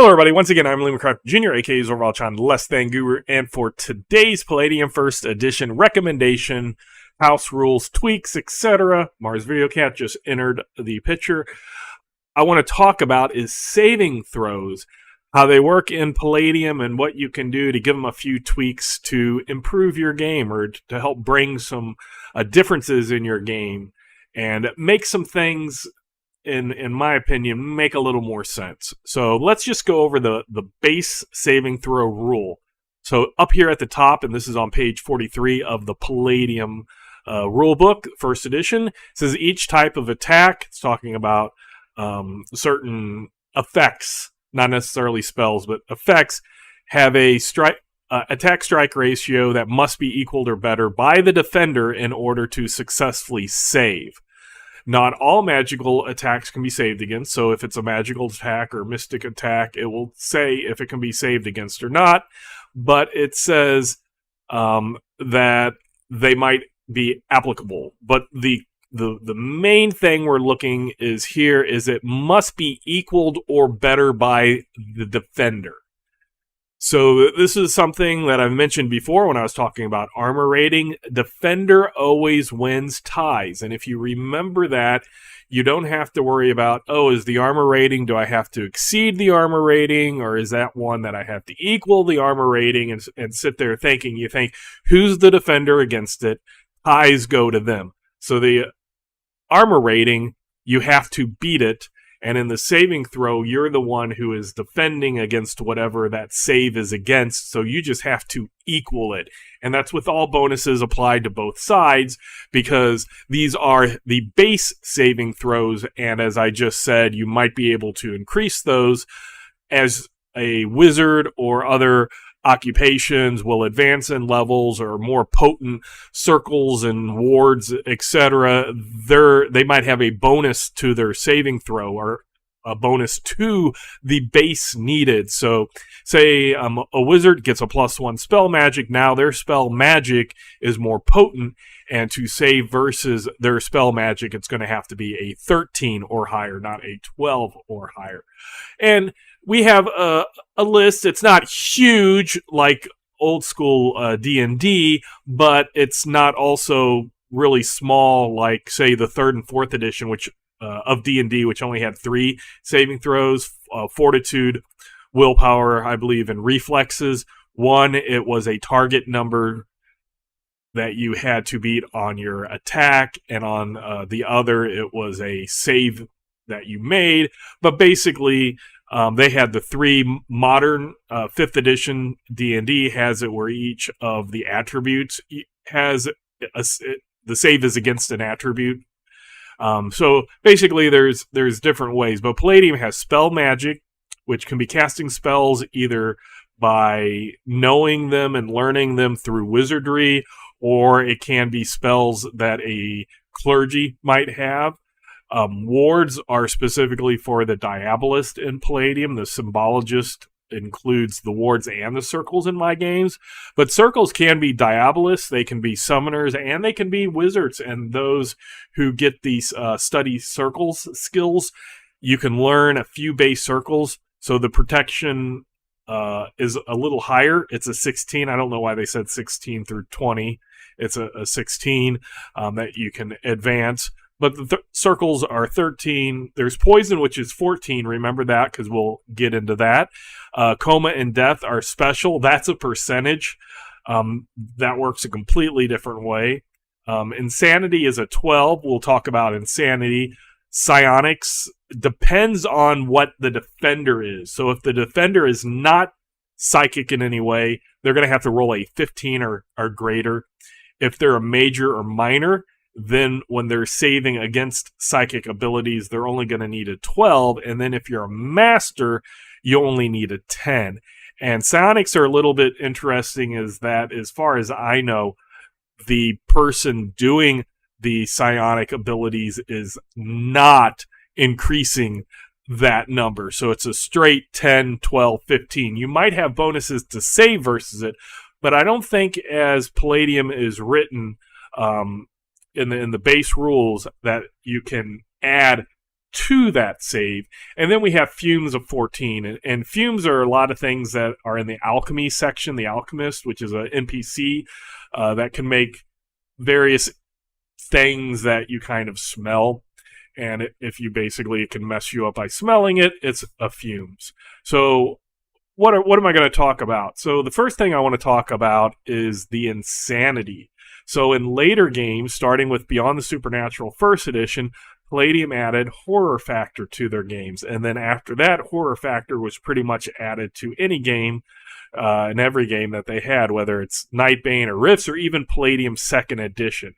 Hello, everybody. Once again, I'm Lee McCraft Jr., aka Zorvalchan, Less Than Guru, and for today's Palladium First Edition recommendation, house rules, tweaks, etc., Mars Video Cat just entered the picture. I want to talk about is saving throws, how they work in Palladium, and what you can do to give them a few tweaks to improve your game or to help bring some differences in your game and make some things, in my opinion, make a little more sense. So let's just go over the base saving throw rule. So up here at the top, and this is on page 43 of the Palladium rulebook, first edition, it says each type of attack, it's talking about certain effects, not necessarily spells, but effects, have a attack strike ratio that must be equaled or better by the defender in order to successfully save. Not all magical attacks can be saved against, so if it's a magical attack or mystic attack, it will say if it can be saved against or not, but it says that they might be applicable. But the main thing we're looking is here is it must be equaled or better by the defender. So this is something that I've mentioned before when I was talking about armor rating. Defender always wins ties. And if you remember that, you don't have to worry about, oh, is the armor rating, do I have to exceed the armor rating? Or is that one that I have to equal the armor rating and sit there thinking, you think, who's the defender against it? Ties go to them. So the armor rating, you have to beat it. And in the saving throw, you're the one who is defending against whatever that save is against, so you just have to equal it. And that's with all bonuses applied to both sides, because these are the base saving throws, and as I just said, you might be able to increase those as a wizard or other occupations will advance in levels or more potent circles and wards, etc. They might have a bonus to their saving throw or a bonus to the base needed. So say a wizard gets a +1 spell magic. Now their spell magic is more potent, and to save versus their spell magic, it's going to have to be a 13 or higher, not a 12 or higher. And we have a list. It's not huge like old school D&D, but it's not also really small like, say, the 3rd and 4th edition of D&D, which only had 3 saving throws, fortitude, willpower, I believe, and reflexes. One, it was a target number that you had to beat on your attack, and on the other, it was a save that you made. But basically, they had the 3 modern 5th edition D&D has it where each of the attributes has the save is against an attribute. So basically there's different ways, but Palladium has spell magic, which can be casting spells either by knowing them and learning them through wizardry, or it can be spells that a clergy might have. Wards are specifically for the Diabolist in Palladium. The Symbologist includes the wards and the circles in my games. But circles can be Diabolists, they can be summoners, and they can be wizards. And those who get these study circles skills, you can learn a few base circles. So the protection is a little higher. It's a 16. I don't know why they said 16 through 20. It's a 16 that you can advance. But the circles are 13. There's poison, which is 14. Remember that, because we'll get into that. Coma and death are special. That's a percentage. That works a completely different way. Insanity is a 12. We'll talk about insanity. Psionics depends on what the defender is. So if the defender is not psychic in any way, they're going to have to roll a 15 or greater. If they're a major or minor, then when they're saving against psychic abilities, they're only going to need a 12. And then if you're a master, you only need a 10. And psionics are a little bit interesting, is that, as far as I know, the person doing the psionic abilities is not increasing that number. So it's a straight 10, 12, 15. You might have bonuses to save versus it, but I don't think, as Palladium is written, in the base rules, that you can add to that save. And then we have fumes of 14. And fumes are a lot of things that are in the alchemy section, the alchemist, which is an NPC that can make various things that you kind of smell. And if you basically, it can mess you up by smelling it, it's a fumes. So what am I going to talk about? So the first thing I want to talk about is the insanity. So in later games, starting with Beyond the Supernatural First Edition, Palladium added horror factor to their games. And then after that, horror factor was pretty much added to any game, in every game that they had, whether it's Nightbane or Rifts or even Palladium Second Edition.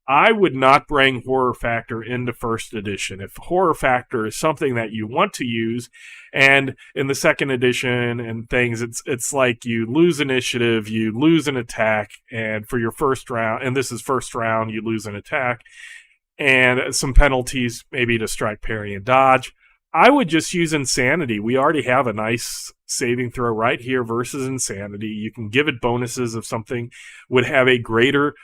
I would not bring horror factor into first edition. If horror factor is something that you want to use, and in the second edition and things, it's like you lose initiative, you lose an attack, and for your first round, and this is first round, you lose an attack, and some penalties, maybe to strike, parry, and dodge. I would just use insanity. We already have a nice saving throw right here versus insanity. You can give it bonuses if something would have a greater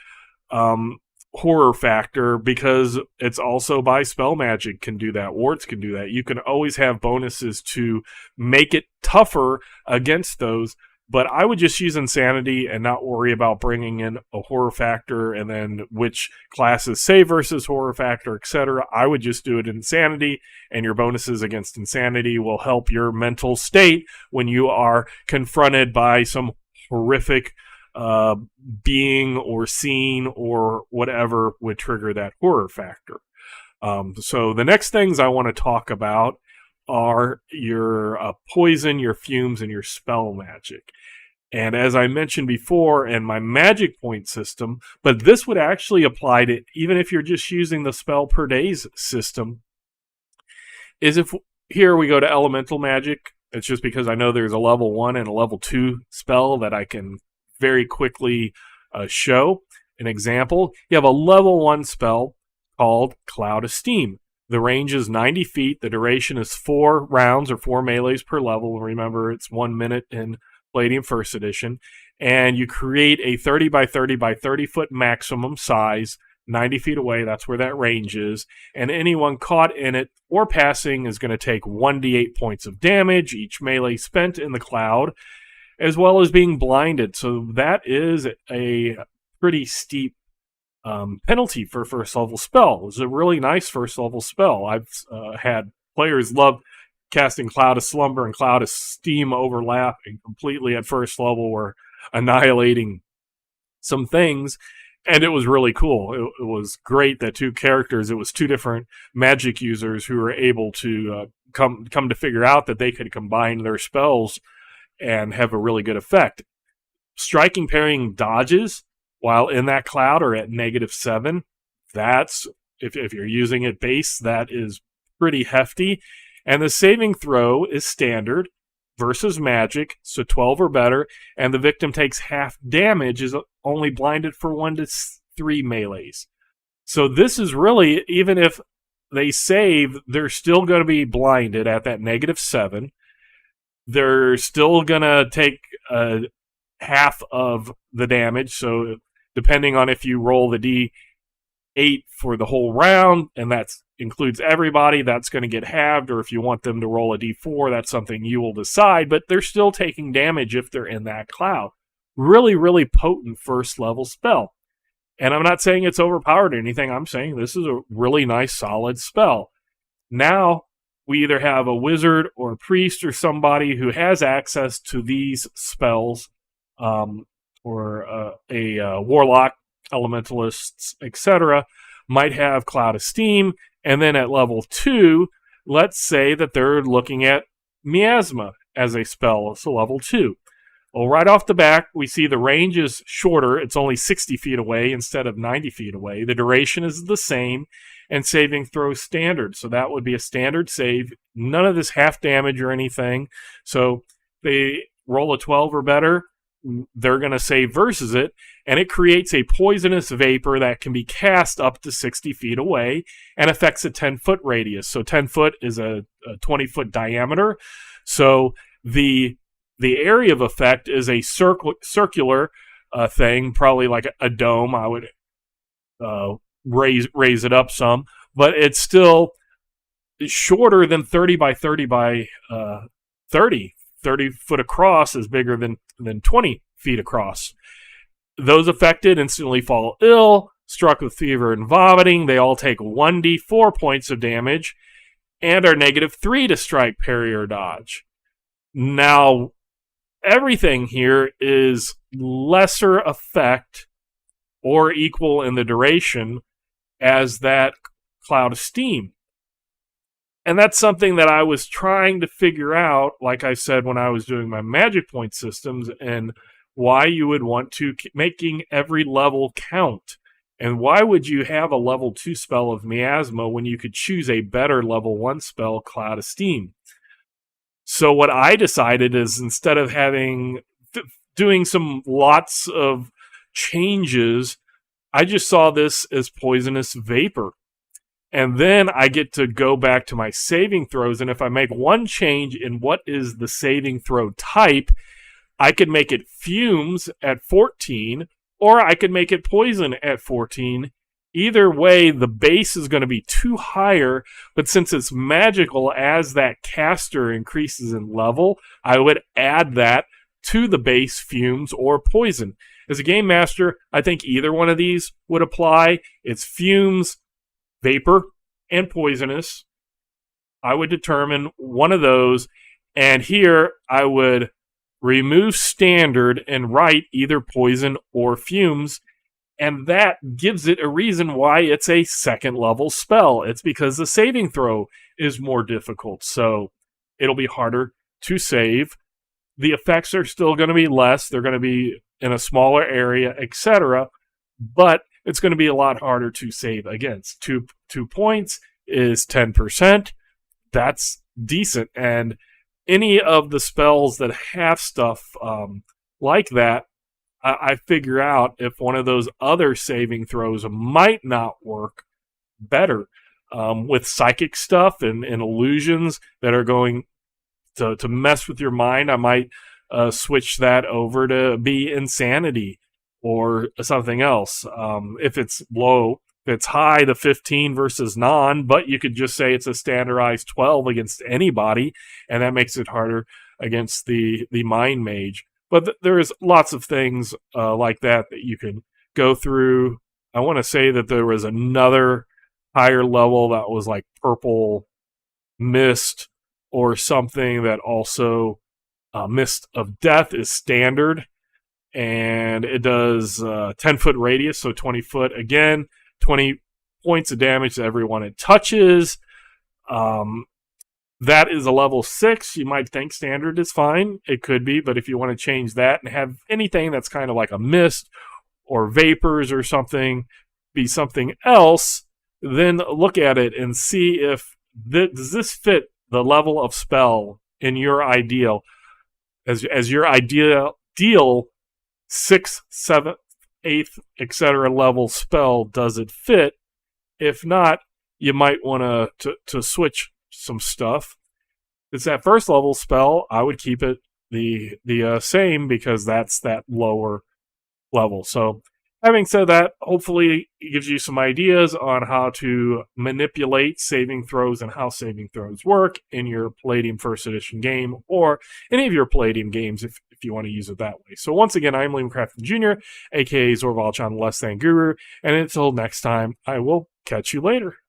horror factor, because it's also by spell magic can do that. Wards can do that. You can always have bonuses to make it tougher against those, but I would just use insanity and not worry about bringing in a horror factor and then which classes save versus horror factor, etc. I would just do it in insanity, and your bonuses against insanity will help your mental state when you are confronted by some horrific being or scene or whatever would trigger that horror factor. So the next things I want to talk about are your poison, your fumes, and your spell magic. And as I mentioned before, in my magic point system, but this would actually apply to even if you're just using the spell per days system, is if here we go to elemental magic. It's just because I know there's a level 1 and a level 2 spell that I can very quickly show an example. You have a level 1 spell called Cloud of Steam. The range is 90 feet. The duration is 4 rounds or 4 melees per level. Remember, it's 1 minute in Palladium First Edition. And you create a 30 by 30 by 30 foot maximum size, 90 feet away. That's where that range is. And anyone caught in it or passing is going to take 1d8 points of damage, each melee spent in the cloud, as well as being blinded. So that is a pretty steep penalty for first level spell. It's a really nice first level spell. I've had players love casting Cloud of Slumber and Cloud of Steam overlapping completely at first level, or annihilating some things, and it was really cool. It was great that two characters, it was two different magic users who were able to come to figure out that they could combine their spells and have a really good effect. Striking, parrying, dodges while in that cloud are at -7. That's, if you're using it base, that is pretty hefty. And the saving throw is standard versus magic, so 12 or better, and the victim takes half damage, is only blinded for 1 to 3 melees. So this is really, even if they save, they're still going to be blinded at that -7. They're still going to take half of the damage, so depending on if you roll the D8 for the whole round, and that includes everybody, that's going to get halved, or if you want them to roll a D4, that's something you will decide, but they're still taking damage if they're in that cloud. Really, really potent first level spell. And I'm not saying it's overpowered or anything, I'm saying this is a really nice, solid spell. Now, we either have a wizard or a priest or somebody who has access to these spells, or a warlock, elementalists, etc., might have Cloud of Steam, and then at level 2, let's say that they're looking at Miasma as a spell, so level 2. Well, right off the bat, we see the range is shorter. It's only 60 feet away instead of 90 feet away. The duration is the same, and saving throw standard. So that would be a standard save. None of this half damage or anything. So they roll a 12 or better, they're going to save versus it, and it creates a poisonous vapor that can be cast up to 60 feet away and affects a 10-foot radius. So 10 foot is a 20-foot diameter. So the area of effect is a circular thing, probably like a dome. I would raise it up some, but it's still shorter than 30 by 30 by 30. 30 foot across is bigger than 20 feet across. Those affected instantly fall ill, struck with fever and vomiting. They all take 1d4 points of damage and are -3 to strike, parry, or dodge. Now, everything here is lesser effect or equal in the duration as that cloud of steam. And that's something that I was trying to figure out, like I said, when I was doing my magic point systems, and why you would want to making every level count. And why would you have a level 2 spell of Miasma when you could choose a better level 1 spell, Cloud of Steam? So what I decided is, instead of doing some lots of changes, I just saw this as poisonous vapor. And then I get to go back to my saving throws, and if I make one change in what is the saving throw type, I could make it fumes at 14, or I could make it poison at 14. Either way, the base is going to be too higher, but since it's magical, as that caster increases in level, I would add that to the base fumes or poison. As a game master, I think either one of these would apply. It's fumes, vapor, and poisonous. I would determine one of those, and here I would remove standard and write either poison or fumes, and that gives it a reason why it's a second level spell. It's because the saving throw is more difficult, so it'll be harder to save. The effects are still going to be less. They're going to be in a smaller area, etc., but it's going to be a lot harder to save against. 2 points is 10%. That's decent. And any of the spells that have stuff like that, I figure out if one of those other saving throws might not work better. With psychic stuff and illusions that are going to mess with your mind, I might switch that over to be insanity or something else. If it's low, if it's high, the 15 versus non, but you could just say it's a standardized 12 against anybody, and that makes it harder against the mind mage. But there's lots of things like that you can go through. I want to say that there was another higher level that was like purple mist or something that also Mist of Death is standard, and it does 10-foot radius, so 20 foot. Again, 20 points of damage to everyone it touches. That is a level 6. You might think standard is fine. It could be, but if you want to change that and have anything that's kind of like a mist or vapors or something be something else, then look at it and see if does this fit the level of spell in your ideal. As your ideal 6th, 7th, 8th, etc. level spell, does it fit? If not, you might want to switch some stuff. It's that first level spell, I would keep it the same, because that's that lower level. So having said that, hopefully it gives you some ideas on how to manipulate saving throws and how saving throws work in your Palladium First Edition game, or any of your Palladium games if you want to use it that way. So once again, I'm Liam Crafton Jr., aka Zorvalchan Less Than Guru, and until next time, I will catch you later.